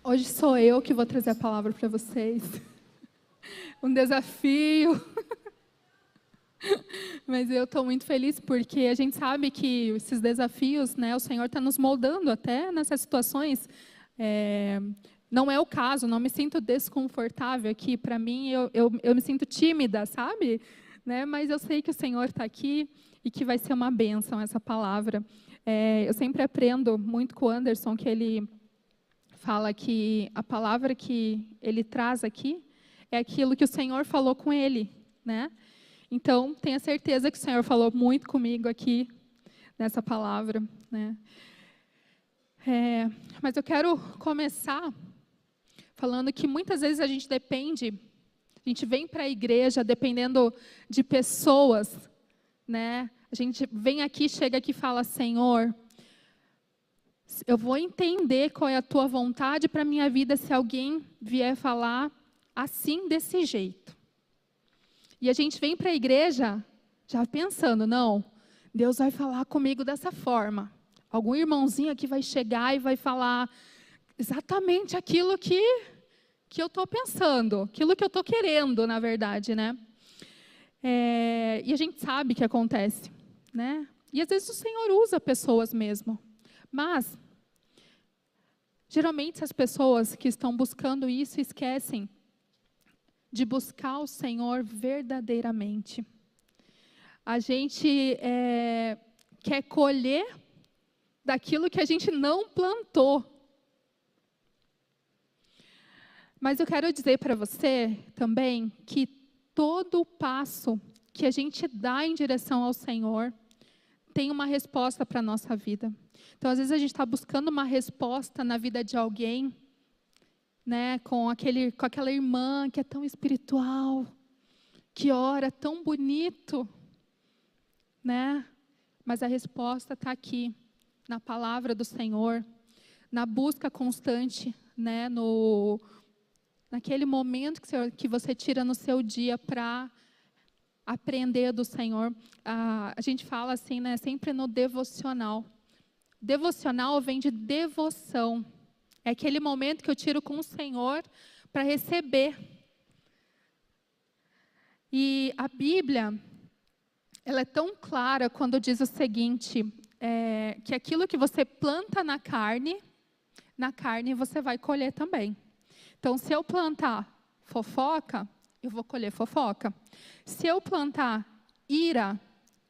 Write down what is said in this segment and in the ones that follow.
Hoje sou eu que vou trazer a palavra para vocês. Um desafio. Mas eu estou muito feliz porque a gente sabe que esses desafios, né, o Senhor está nos moldando até nessas situações. Não é o caso, não me sinto desconfortável aqui. Para mim, eu me sinto tímida, sabe? Né? Mas eu sei que o Senhor está aqui e que vai ser uma bênção essa palavra. Eu sempre aprendo muito com o Anderson, que ele fala que a palavra que ele traz aqui é aquilo que o Senhor falou com ele, né? Então, tenha certeza que o Senhor falou muito comigo aqui nessa palavra, né? Mas eu quero começar falando que muitas vezes a gente vem para a igreja dependendo de pessoas, né? A gente vem aqui, chega aqui e fala, Senhor, eu vou entender qual é a tua vontade para a minha vida se alguém vier falar assim, desse jeito. E a gente vem para a igreja já pensando, não, Deus vai falar comigo dessa forma. Algum irmãozinho aqui vai chegar e vai falar exatamente aquilo que eu estou pensando, aquilo que eu estou querendo, na verdade, né? E a gente sabe que acontece, né? E às vezes o Senhor usa pessoas mesmo. Mas, geralmente as pessoas que estão buscando isso esquecem de buscar o Senhor verdadeiramente. A gente quer colher daquilo que a gente não plantou. Mas eu quero dizer para você também que todo passo que a gente dá em direção ao Senhor tem uma resposta para a nossa vida. Então, às vezes, a gente está buscando uma resposta na vida de alguém, né, com aquela irmã que é tão espiritual, que ora tão bonito, né? Mas a resposta está aqui, na palavra do Senhor, na busca constante, né, naquele momento que você tira no seu dia para aprender do Senhor. A gente fala assim, né, sempre no devocional. Devocional vem de devoção. É aquele momento que eu tiro com o Senhor para receber. E a Bíblia, ela é tão clara quando diz o seguinte, que aquilo que você planta na carne você vai colher também. Então, se eu plantar fofoca, eu vou colher fofoca. Se eu plantar ira,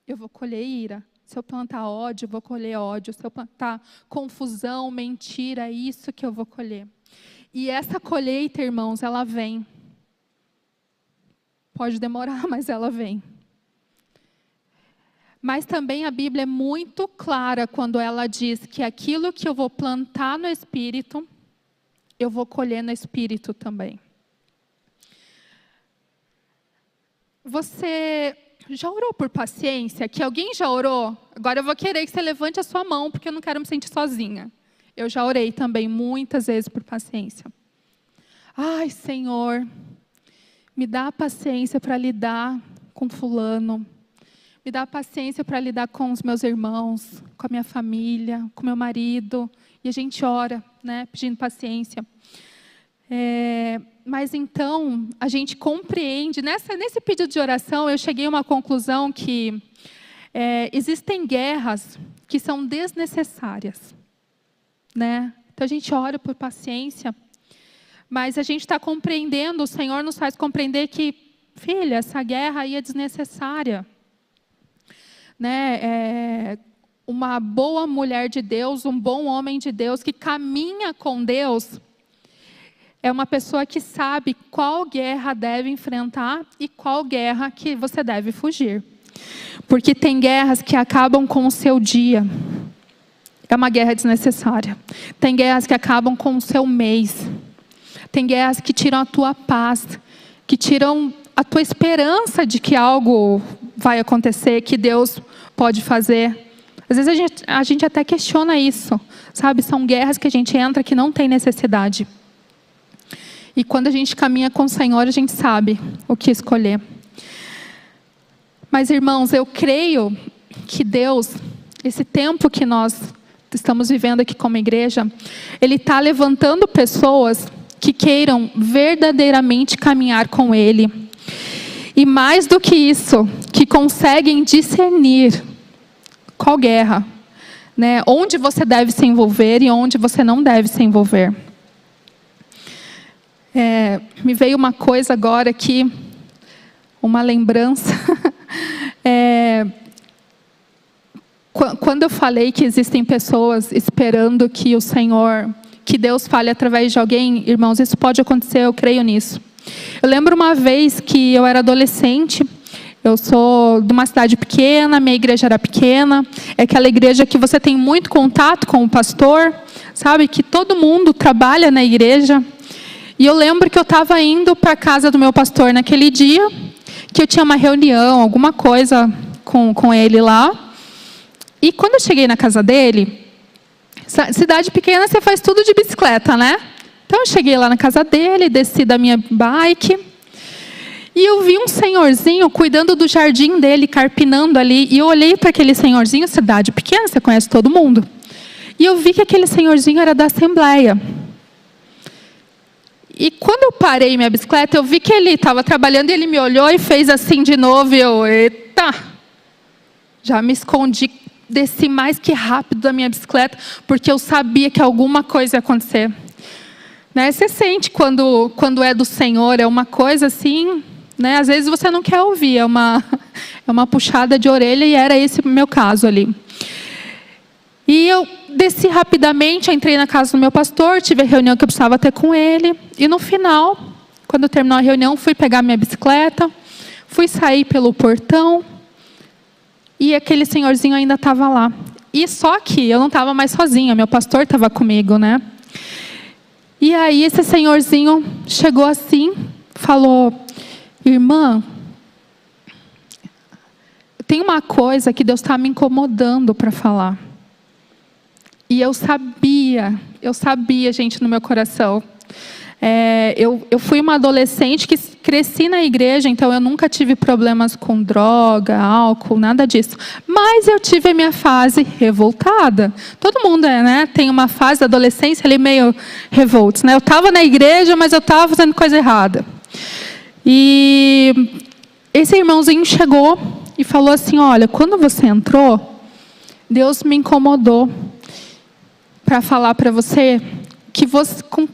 eu vou colher ira. Se eu plantar ódio, eu vou colher ódio. Se eu plantar confusão, mentira, é isso que eu vou colher. E essa colheita, irmãos, ela vem. Pode demorar, mas ela vem. Mas também a Bíblia é muito clara quando ela diz que aquilo que eu vou plantar no Espírito, eu vou colher no Espírito também. Você já orou por paciência? Que alguém já orou? Agora eu vou querer que você levante a sua mão, porque eu não quero me sentir sozinha. Eu já orei também muitas vezes por paciência. Ai, Senhor, me dá paciência para lidar com fulano. Me dá paciência para lidar com os meus irmãos, com a minha família, com meu marido. E a gente ora, né, pedindo paciência. Mas então, a gente compreende, nesse pedido de oração, eu cheguei a uma conclusão que existem guerras que são desnecessárias, né? Então, a gente ora por paciência, mas a gente está compreendendo, o Senhor nos faz compreender que, filha, essa guerra aí é desnecessária, né? Uma boa mulher de Deus, um bom homem de Deus, que caminha com Deus, é uma pessoa que sabe qual guerra deve enfrentar e qual guerra que você deve fugir. Porque tem guerras que acabam com o seu dia. É uma guerra desnecessária. Tem guerras que acabam com o seu mês. Tem guerras que tiram a tua paz, que tiram a tua esperança de que algo vai acontecer, que Deus pode fazer. Às vezes a gente até questiona isso, sabe? São guerras que a gente entra que não tem necessidade. E quando a gente caminha com o Senhor, a gente sabe o que escolher. Mas, irmãos, eu creio que Deus, esse tempo que nós estamos vivendo aqui como igreja, Ele está levantando pessoas que queiram verdadeiramente caminhar com Ele. E mais do que isso, que conseguem discernir qual guerra, né? Onde você deve se envolver e onde você não deve se envolver. Me veio uma coisa agora aqui, uma lembrança. Quando eu falei que existem pessoas esperando que o Senhor, que Deus fale através de alguém, irmãos, isso pode acontecer, eu creio nisso. Eu lembro uma vez que eu era adolescente, eu sou de uma cidade pequena, minha igreja era pequena, é aquela igreja que você tem muito contato com o pastor, sabe, que todo mundo trabalha na igreja. E eu lembro que eu estava indo para a casa do meu pastor naquele dia, que eu tinha uma reunião, alguma coisa com ele lá. E quando eu cheguei na casa dele, cidade pequena você faz tudo de bicicleta, né? Então eu cheguei lá na casa dele, desci da minha bike, e eu vi um senhorzinho cuidando do jardim dele, carpinando ali, e eu olhei para aquele senhorzinho, cidade pequena, você conhece todo mundo, e eu vi que aquele senhorzinho era da Assembleia. E quando eu parei minha bicicleta, eu vi que ele estava trabalhando, e ele me olhou e fez assim de novo, e eu, eita, já me escondi, desci mais que rápido da minha bicicleta, porque eu sabia que alguma coisa ia acontecer. Né? Você sente quando é do Senhor, é uma coisa assim, né? Às vezes você não quer ouvir, é uma puxada de orelha, e era esse o meu caso ali. E eu desci rapidamente, entrei na casa do meu pastor, tive a reunião que eu precisava ter com ele, e no final, quando terminou a reunião, fui pegar minha bicicleta, fui sair pelo portão, e aquele senhorzinho ainda estava lá. E só que eu não estava mais sozinha, meu pastor estava comigo, né? E aí esse senhorzinho chegou assim, falou, irmã, tem uma coisa que Deus está me incomodando para falar. E eu sabia, gente, no meu coração. Eu fui uma adolescente que cresci na igreja, então eu nunca tive problemas com droga, álcool, nada disso. Mas eu tive a minha fase revoltada. Todo mundo né, tem uma fase da adolescência ali meio revoltos, né? Eu estava na igreja, mas eu estava fazendo coisa errada. E esse irmãozinho chegou e falou assim, olha, quando você entrou, Deus me incomodou para falar para você que com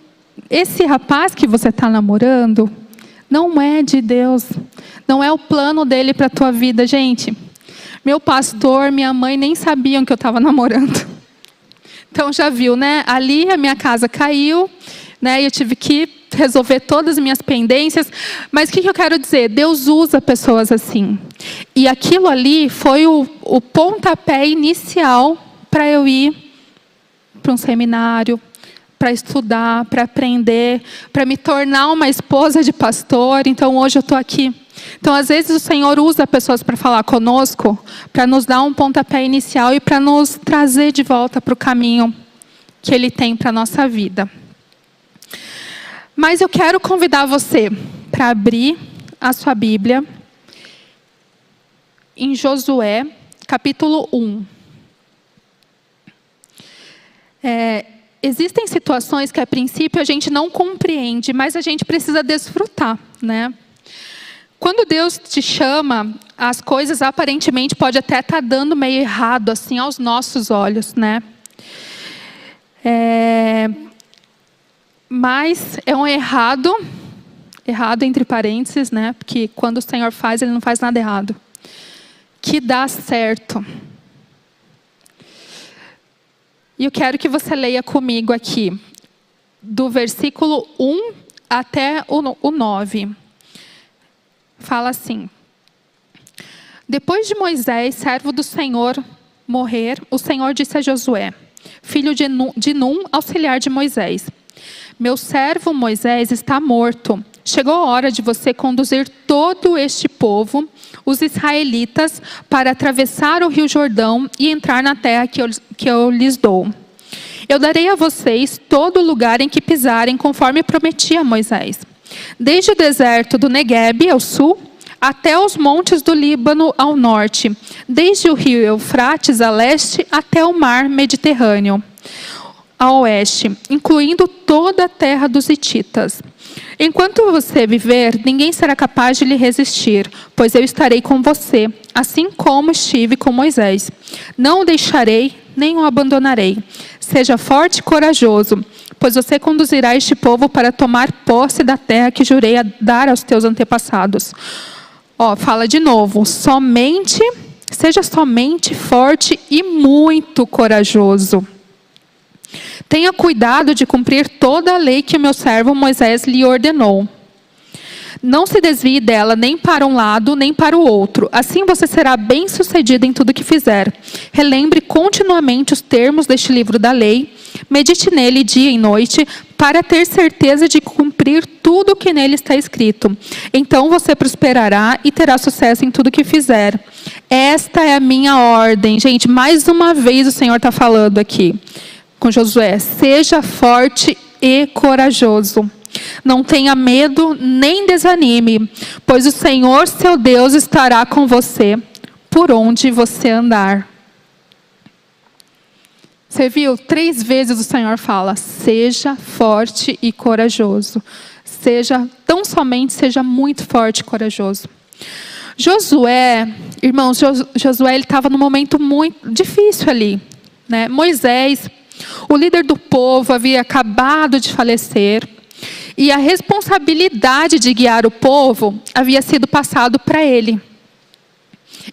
esse rapaz que você está namorando não é de Deus, não é o plano dele para a tua vida, gente. Meu pastor, minha mãe nem sabiam que eu estava namorando. Então já viu, né? Ali a minha casa caiu, né? E eu tive que resolver todas as minhas pendências. Mas o que eu quero dizer? Deus usa pessoas assim. E aquilo ali foi o pontapé inicial para eu ir para um seminário, para estudar, para aprender, para me tornar uma esposa de pastor. Então hoje eu estou aqui. Então às vezes o Senhor usa pessoas para falar conosco, para nos dar um pontapé inicial e para nos trazer de volta para o caminho que Ele tem para a nossa vida. Mas eu quero convidar você para abrir a sua Bíblia em Josué, capítulo 1. Existem situações que a princípio a gente não compreende, mas a gente precisa desfrutar, né? Quando Deus te chama, as coisas aparentemente pode até estar dando meio errado assim aos nossos olhos, né? Mas é um errado entre parênteses, né? Porque quando o Senhor faz, Ele não faz nada errado, que dá certo. E eu quero que você leia comigo aqui, do versículo 1 até o 9. Fala assim: depois de Moisés, servo do Senhor, morrer, o Senhor disse a Josué, filho de Num, auxiliar de Moisés: meu servo Moisés está morto. Chegou a hora de você conduzir todo este povo, os israelitas, para atravessar o rio Jordão e entrar na terra que eu lhes dou. Eu darei a vocês todo lugar em que pisarem, conforme prometi a Moisés. Desde o deserto do Neguebe, ao sul, até os montes do Líbano ao norte, desde o rio Eufrates a leste até o mar Mediterrâneo a oeste, incluindo toda a terra dos hititas. Enquanto você viver, ninguém será capaz de lhe resistir, pois eu estarei com você, assim como estive com Moisés. Não o deixarei, nem o abandonarei. Seja forte e corajoso, pois você conduzirá este povo para tomar posse da terra que jurei a dar aos teus antepassados. Fala de novo, seja somente forte e muito corajoso. Tenha cuidado de cumprir toda a lei que o meu servo Moisés lhe ordenou. Não se desvie dela nem para um lado, nem para o outro. Assim você será bem-sucedido em tudo que fizer. Relembre continuamente os termos deste livro da lei. Medite nele dia e noite, para ter certeza de cumprir tudo o que nele está escrito. Então você prosperará e terá sucesso em tudo que fizer. Esta é a minha ordem. Gente, mais uma vez o Senhor está falando aqui com Josué: seja forte e corajoso. Não tenha medo nem desanime, pois o Senhor, seu Deus, estará com você por onde você andar. Você viu? 3 vezes o Senhor fala: seja forte e corajoso. Seja muito forte e corajoso. Josué, irmãos, Josué ele estava num momento muito difícil ali, né? Moisés, o líder do povo, havia acabado de falecer. E a responsabilidade de guiar o povo havia sido passado para ele.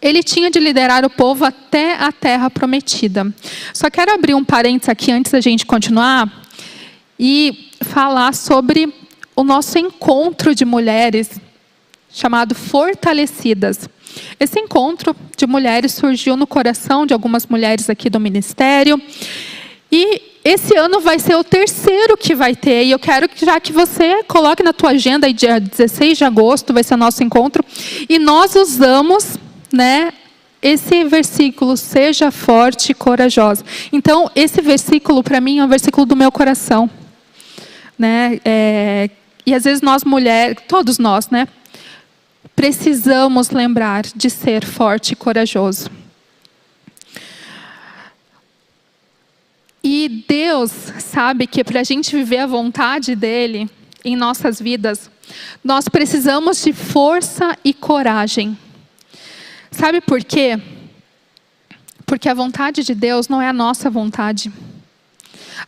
Ele tinha de liderar o povo até a terra prometida. Só quero abrir um parênteses aqui antes da gente continuar e falar sobre o nosso encontro de mulheres, chamado Fortalecidas. Esse encontro de mulheres surgiu no coração de algumas mulheres aqui do ministério. E esse ano vai ser o 3º que vai ter. E eu quero que você coloque na tua agenda, aí, dia 16 de agosto, vai ser o nosso encontro. E nós usamos, né, esse versículo: seja forte e corajosa. Então, esse versículo, para mim, é um versículo do meu coração. Né? E às vezes nós mulheres, todos nós, né, precisamos lembrar de ser forte e corajoso. E Deus sabe que para a gente viver a vontade dEle em nossas vidas, nós precisamos de força e coragem. Sabe por quê? Porque a vontade de Deus não é a nossa vontade.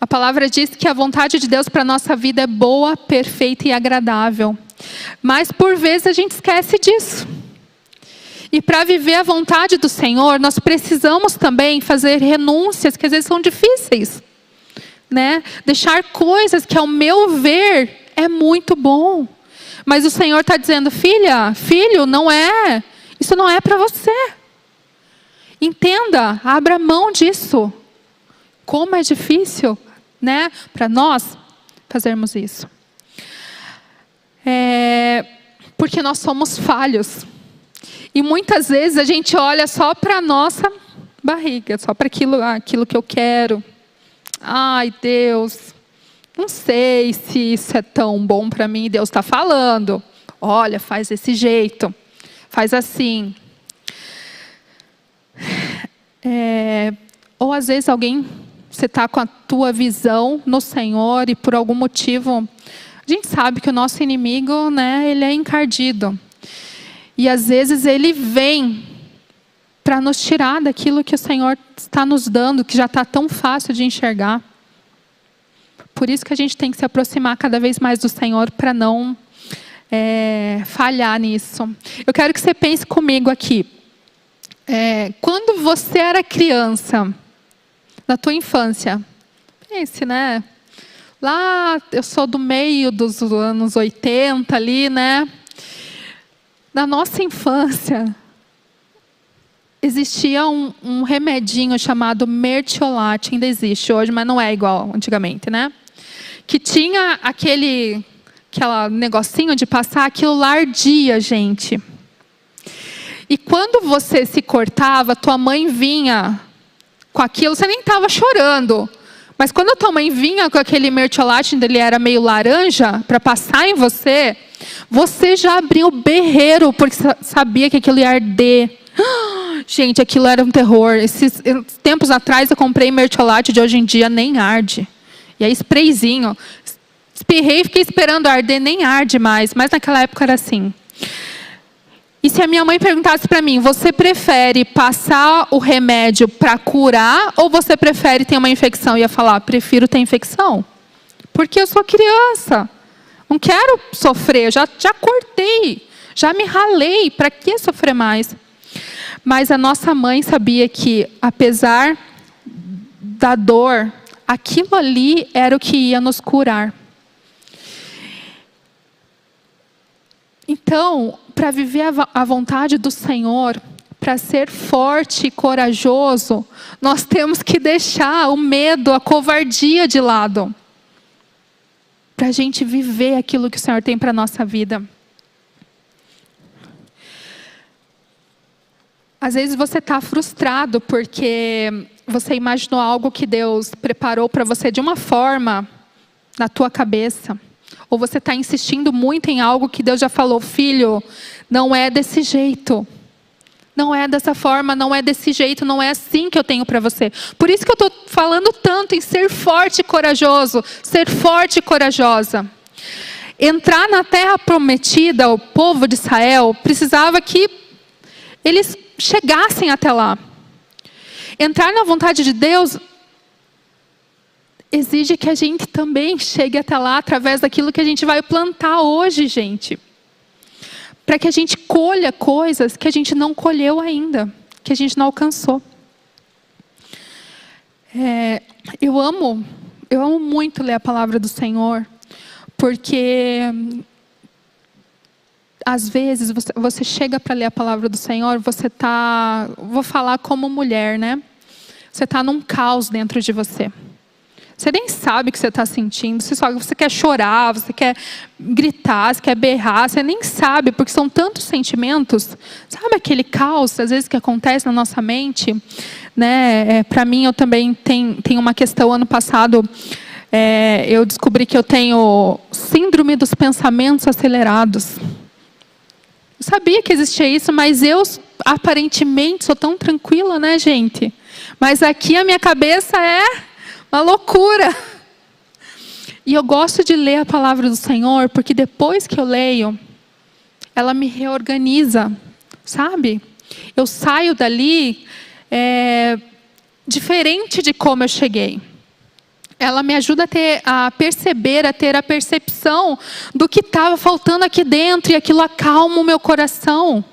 A palavra diz que a vontade de Deus para a nossa vida é boa, perfeita e agradável. Mas por vezes a gente esquece disso. E para viver a vontade do Senhor, nós precisamos também fazer renúncias que às vezes são difíceis, né? Deixar coisas que, ao meu ver, é muito bom. Mas o Senhor está dizendo: filha, filho, isso não é para você. Entenda, abra mão disso. Como é difícil, né, para nós fazermos isso. Porque nós somos falhos. E muitas vezes a gente olha só para a nossa barriga, só para aquilo que eu quero. Ai, Deus, não sei se isso é tão bom para mim. Deus está falando: olha, faz desse jeito, faz assim. Ou às vezes você está com a tua visão no Senhor e por algum motivo, a gente sabe que o nosso inimigo, né, ele é encardido. E às vezes ele vem para nos tirar daquilo que o Senhor está nos dando, que já está tão fácil de enxergar. Por isso que a gente tem que se aproximar cada vez mais do Senhor para não falhar nisso. Eu quero que você pense comigo aqui. Quando você era criança, na tua infância, pense, né? Lá, eu sou do meio dos anos 80 ali, né? Na nossa infância, existia um remedinho chamado Mertiolate, ainda existe hoje, mas não é igual antigamente, né? Que tinha aquele negocinho de passar, aquilo lá ardia, gente. E quando você se cortava, tua mãe vinha com aquilo, você nem estava chorando. Mas quando a tua mãe vinha com aquele Mertiolate, ele era meio laranja, para passar em você, Você já abriu o berreiro porque sabia que aquilo ia arder. Gente, aquilo era um terror. Esses tempos atrás eu comprei mertiolate, de hoje em dia nem arde. E aí sprayzinho. Espirrei e fiquei esperando arder, nem arde mais. Mas naquela época era assim. E se a minha mãe perguntasse para mim, você prefere passar o remédio para curar ou você prefere ter uma infecção? Eu ia falar, prefiro ter infecção. Porque eu sou criança. Não quero sofrer, já cortei, já me ralei, para que sofrer mais? Mas a nossa mãe sabia que, apesar da dor, aquilo ali era o que ia nos curar. Então, para viver a vontade do Senhor, para ser forte e corajoso, nós temos que deixar o medo, a covardia de lado. Para a gente viver aquilo que o Senhor tem para a nossa vida. Às vezes você está frustrado porque você imaginou algo que Deus preparou para você de uma forma na tua cabeça. Ou você está insistindo muito em algo que Deus já falou, filho, não é desse jeito. Não é dessa forma, não é desse jeito, não é assim que eu tenho para você. Por isso que eu estou falando tanto em ser forte e corajoso, ser forte e corajosa. Entrar na terra prometida, o povo de Israel, precisava que eles chegassem até lá. Entrar na vontade de Deus exige que a gente também chegue até lá através daquilo que a gente vai plantar hoje, gente. Para que a gente colha coisas que a gente não colheu ainda, que a gente não alcançou. Eu amo muito ler a palavra do Senhor, porque às vezes você chega para ler a palavra do Senhor, vou falar como mulher, né? Você está num caos dentro de você. Você nem sabe o que você está sentindo, você quer chorar, você quer gritar, você quer berrar, você nem sabe, porque são tantos sentimentos. Sabe aquele caos, às vezes, que acontece na nossa mente? Né? Para mim, eu também tenho uma questão. Ano passado, eu descobri que eu tenho síndrome dos pensamentos acelerados. Eu sabia que existia isso, mas eu, aparentemente, sou tão tranquila, né, gente? Mas aqui a minha cabeça é uma loucura. E eu gosto de ler a palavra do Senhor, porque depois que eu leio, ela me reorganiza, sabe? Eu saio dali diferente de como eu cheguei. Ela me ajuda a perceber, a ter a percepção do que estava faltando aqui dentro, e aquilo acalma o meu coração.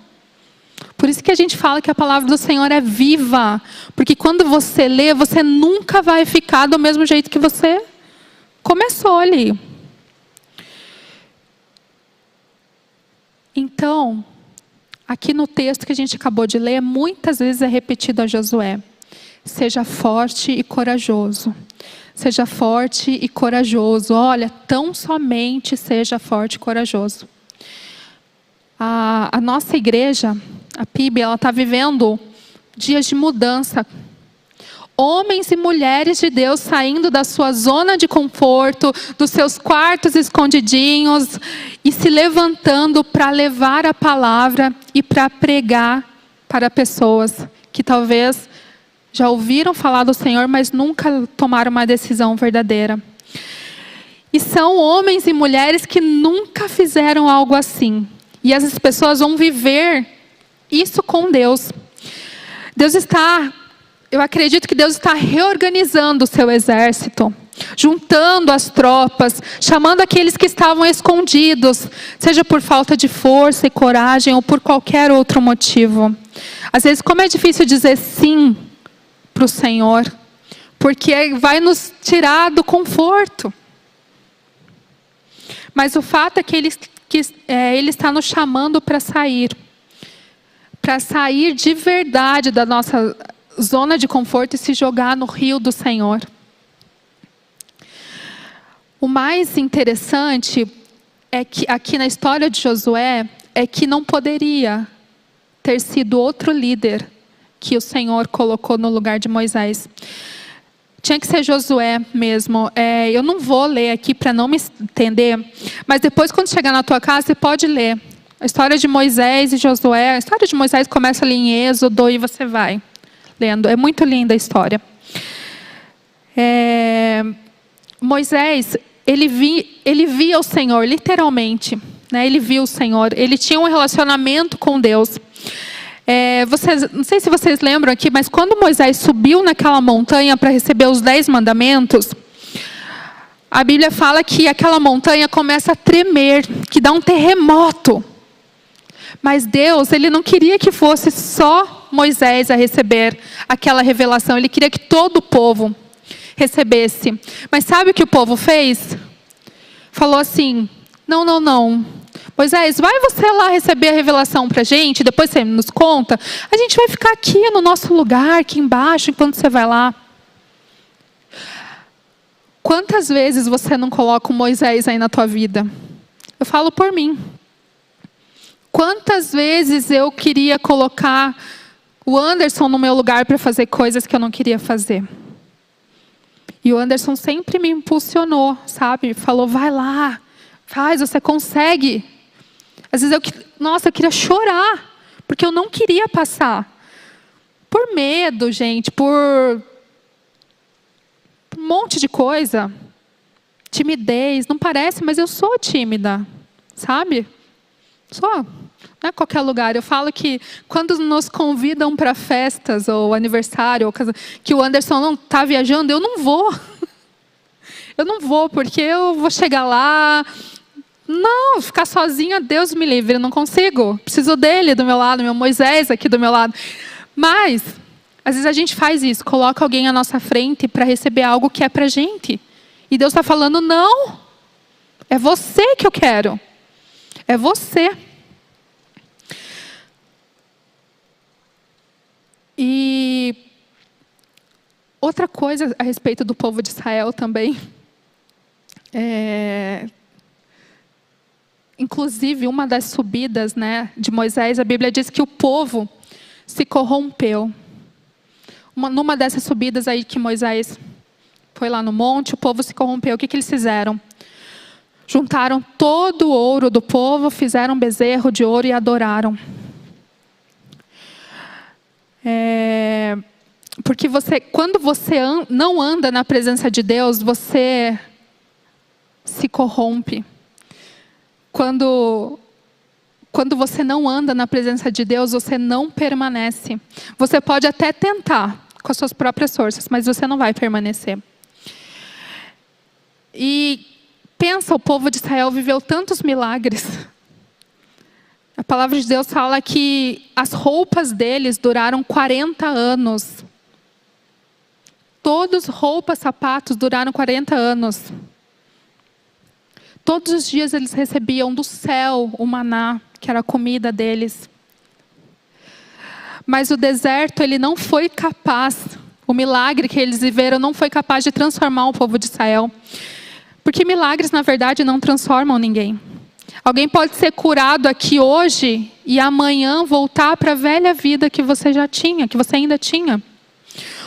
Por isso que a gente fala que a palavra do Senhor é viva. Porque quando você lê, você nunca vai ficar do mesmo jeito que você começou ali. Então, aqui no texto que a gente acabou de ler, muitas vezes é repetido a Josué. Seja forte e corajoso. Seja forte e corajoso. Olha, tão somente seja forte e corajoso. A nossa igreja, a PIB, ela está vivendo dias de mudança. Homens e mulheres de Deus saindo da sua zona de conforto, dos seus quartos escondidinhos e se levantando para levar a palavra e para pregar para pessoas que talvez já ouviram falar do Senhor, mas nunca tomaram uma decisão verdadeira. E são homens e mulheres que nunca fizeram algo assim. E essas pessoas vão viver isso com Deus. Eu acredito que Deus está reorganizando o seu exército, juntando as tropas, chamando aqueles que estavam escondidos, seja por falta de força e coragem ou por qualquer outro motivo. Às vezes, como é difícil dizer sim para o Senhor, porque vai nos tirar do conforto. Mas o fato é que Ele está nos chamando para sair de verdade da nossa zona de conforto e se jogar no rio do Senhor. O mais interessante é que aqui na história de Josué é que não poderia ter sido outro líder que o Senhor colocou no lugar de Moisés. Tinha que ser Josué mesmo. Eu não vou ler aqui para não me entender, mas depois, quando chegar na tua casa, você pode ler. A história de Moisés e Josué. A história de Moisés começa ali em Êxodo e você vai lendo. É muito linda a história. Moisés, ele via o Senhor, literalmente. Né? Ele viu o Senhor. Ele tinha um relacionamento com Deus. Não sei se vocês lembram aqui, mas quando Moisés subiu naquela montanha para receber os 10 mandamentos, a Bíblia fala que aquela montanha começa a tremer, que dá um terremoto. Mas Deus, Ele não queria que fosse só Moisés a receber aquela revelação. Ele queria que todo o povo recebesse. Mas sabe o que o povo fez? Falou assim, não. Moisés, vai você lá receber a revelação para a gente, depois você nos conta. A gente vai ficar aqui no nosso lugar, aqui embaixo, enquanto você vai lá. Quantas vezes você não coloca o Moisés aí na tua vida? Eu falo por mim. Quantas vezes eu queria colocar o Anderson no meu lugar para fazer coisas que eu não queria fazer. E o Anderson sempre me impulsionou, sabe? Falou, vai lá, faz, você consegue. Às vezes eu queria chorar, porque eu não queria passar. Por medo, gente, por um monte de coisa. Timidez, não parece, mas eu sou tímida, sabe? Sou. Não é qualquer lugar. Eu falo que quando nos convidam para festas, ou aniversário, ou que o Anderson não está viajando, eu não vou. Eu não vou, porque eu vou chegar lá... Não, ficar sozinha, Deus me livre, eu não consigo. Preciso dele do meu lado, meu Moisés aqui do meu lado. Mas, às vezes a gente faz isso, coloca alguém à nossa frente para receber algo que é para a gente. E Deus está falando, não, é você que eu quero. É você. E outra coisa a respeito do povo de Israel também. Inclusive, uma das subidas, né, de Moisés, a Bíblia diz que o povo se corrompeu. Numa dessas subidas aí que Moisés foi lá no monte, o povo se corrompeu. O que eles fizeram? Juntaram todo o ouro do povo, fizeram um bezerro de ouro e adoraram. Porque quando você não anda na presença de Deus, você se corrompe. Quando você não anda na presença de Deus, você não permanece. Você pode até tentar com as suas próprias forças, mas você não vai permanecer. E pensa, o povo de Israel viveu tantos milagres. A palavra de Deus fala que as roupas deles duraram 40 anos. Todos, roupas, sapatos, duraram 40 anos. Todos os dias eles recebiam do céu o maná, que era a comida deles. Mas o deserto, ele não foi capaz, o milagre que eles viveram não foi capaz de transformar o povo de Israel. Porque milagres, na verdade, não transformam ninguém. Alguém pode ser curado aqui hoje e amanhã voltar para a velha vida que você já tinha, que você ainda tinha.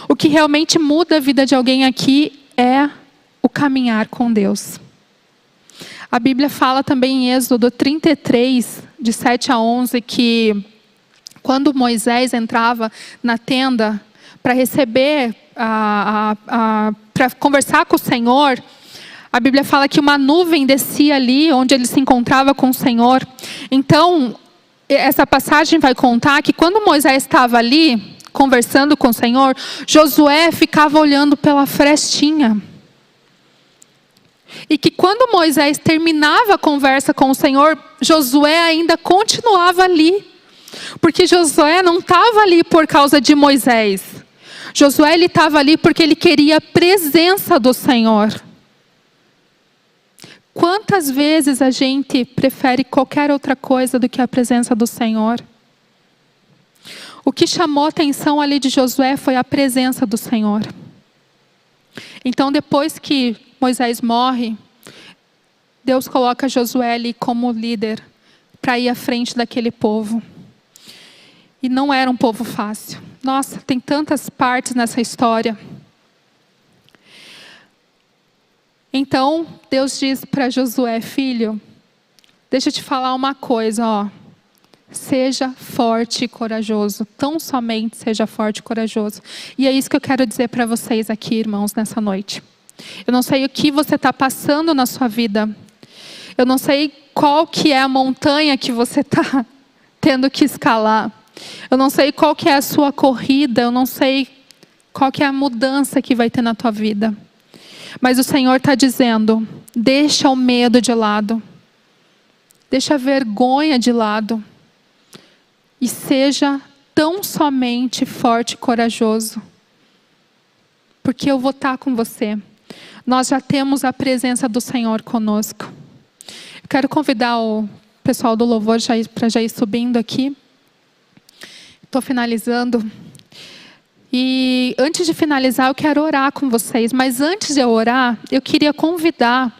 O que realmente muda a vida de alguém aqui é o caminhar com Deus. A Bíblia fala também em Êxodo 33, de 7 a 11, que quando Moisés entrava na tenda para receber, para conversar com o Senhor, a Bíblia fala que uma nuvem descia ali onde ele se encontrava com o Senhor. Então, essa passagem vai contar que quando Moisés estava ali, conversando com o Senhor, Josué ficava olhando pela frestinha. E que quando Moisés terminava a conversa com o Senhor, Josué ainda continuava ali. Porque Josué não estava ali por causa de Moisés. Josué estava ali porque ele queria a presença do Senhor. Quantas vezes a gente prefere qualquer outra coisa do que a presença do Senhor? O que chamou a atenção ali de Josué foi a presença do Senhor. Então, depois que Moisés morre, Deus coloca Josué ali como líder para ir à frente daquele povo. E não era um povo fácil. Nossa, tem tantas partes nessa história. Então, Deus diz para Josué: filho, deixa eu te falar uma coisa, ó. Seja forte e corajoso. Tão somente seja forte e corajoso. E é isso que eu quero dizer para vocês aqui, irmãos, nessa noite. Eu não sei o que você está passando na sua vida. Eu não sei qual que é a montanha que você está tendo que escalar. Eu não sei qual que é a sua corrida. Eu não sei qual que é a mudança que vai ter na tua vida. Mas o Senhor está dizendo: deixa o medo de lado. Deixa a vergonha de lado. E seja tão somente forte e corajoso. Porque eu vou estar com você. Nós já temos a presença do Senhor conosco. Eu quero convidar o pessoal do louvor para já ir subindo aqui. Estou finalizando. E antes de finalizar, eu quero orar com vocês. Mas antes de eu orar, eu queria convidar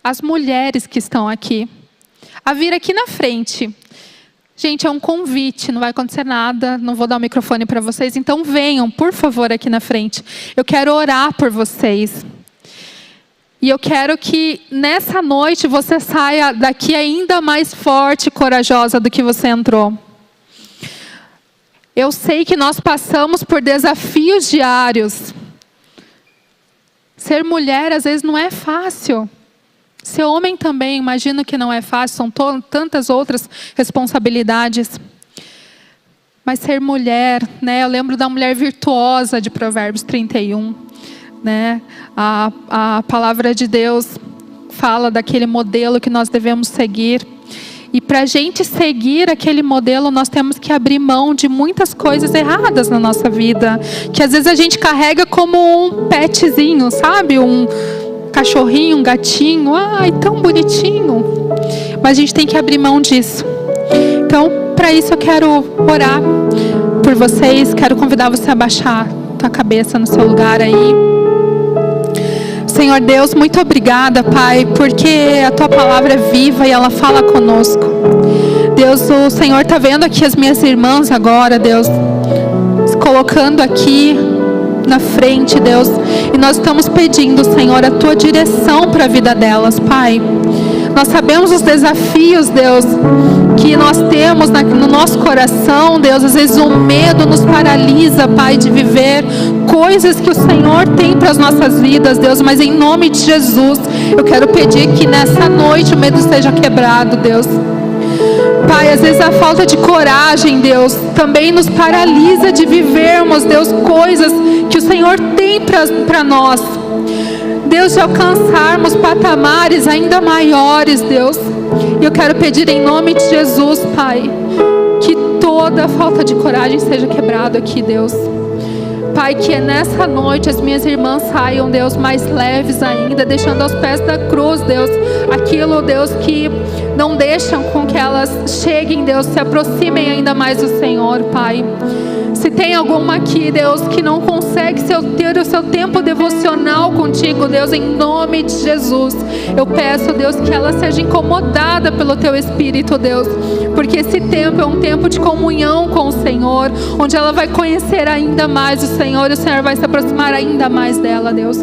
as mulheres que estão aqui a vir aqui na frente. Gente, é um convite, não vai acontecer nada, não vou dar o microfone para vocês, então venham, por favor, aqui na frente. Eu quero orar por vocês. E eu quero que nessa noite você saia daqui ainda mais forte e corajosa do que você entrou. Eu sei que nós passamos por desafios diários. Ser mulher às vezes não é fácil. Ser homem também, imagino que não é fácil, são tantas outras responsabilidades. Mas ser mulher, né? Eu lembro da mulher virtuosa de Provérbios 31. Né? A palavra de Deus fala daquele modelo que nós devemos seguir. E para a gente seguir aquele modelo, nós temos que abrir mão de muitas coisas erradas na nossa vida. Que às vezes a gente carrega como um petzinho, sabe? Um cachorrinho, um gatinho, ai, tão bonitinho. Mas a gente tem que abrir mão disso. Então, para isso eu quero orar por vocês. Quero convidar você a baixar tua cabeça no seu lugar aí. Senhor Deus, muito obrigada, Pai, porque a tua palavra é viva e ela fala conosco. Deus, o Senhor está vendo aqui as minhas irmãs agora, Deus, se colocando aqui na frente, Deus, e nós estamos pedindo, Senhor, a tua direção para a vida delas, Pai. Nós sabemos os desafios, Deus, que nós temos no nosso coração, Deus. Às vezes o medo nos paralisa, Pai, de viver coisas que o Senhor tem para as nossas vidas, Deus. Mas em nome de Jesus, eu quero pedir que nessa noite o medo seja quebrado, Deus. Pai, às vezes a falta de coragem, Deus, também nos paralisa de vivermos, Deus, coisas que o Senhor tem para nós. Deus, de alcançarmos patamares ainda maiores, Deus. E eu quero pedir em nome de Jesus, Pai, que toda falta de coragem seja quebrada aqui, Deus. Pai, que nessa noite as minhas irmãs saiam, Deus, mais leves ainda, deixando aos pés da cruz, Deus, aquilo, Deus, que não deixam com que elas cheguem, Deus, se aproximem ainda mais do Senhor, Pai. Se tem alguma aqui, Deus, que não consegue ter o seu tempo devocional contigo, Deus, em nome de Jesus, eu peço, Deus, que ela seja incomodada pelo teu Espírito, Deus, porque esse tempo é um tempo de comunhão com o Senhor, onde ela vai conhecer ainda mais o Senhor e o Senhor vai se aproximar ainda mais dela, Deus.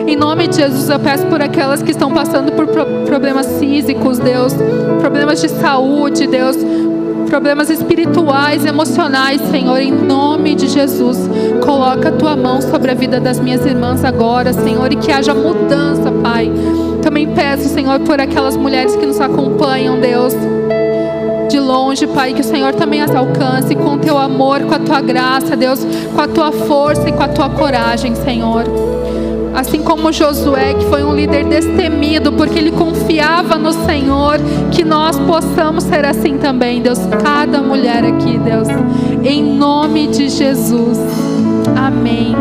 Em nome de Jesus, eu peço por aquelas que estão passando por problemas físicos, Deus, problemas de saúde, Deus, problemas espirituais, emocionais, Senhor, em nome de Jesus, coloca a tua mão sobre a vida das minhas irmãs agora, Senhor, e que haja mudança, Pai. Também peço, Senhor, por aquelas mulheres que nos acompanham, Deus, de longe, Pai, que o Senhor também as alcance com o teu amor, com a tua graça, Deus, com a tua força e com a tua coragem, Senhor. Assim como Josué, que foi um líder destemido, porque ele confiava no Senhor, que nós possamos ser assim também, Deus. Cada mulher aqui, Deus, em nome de Jesus. Amém.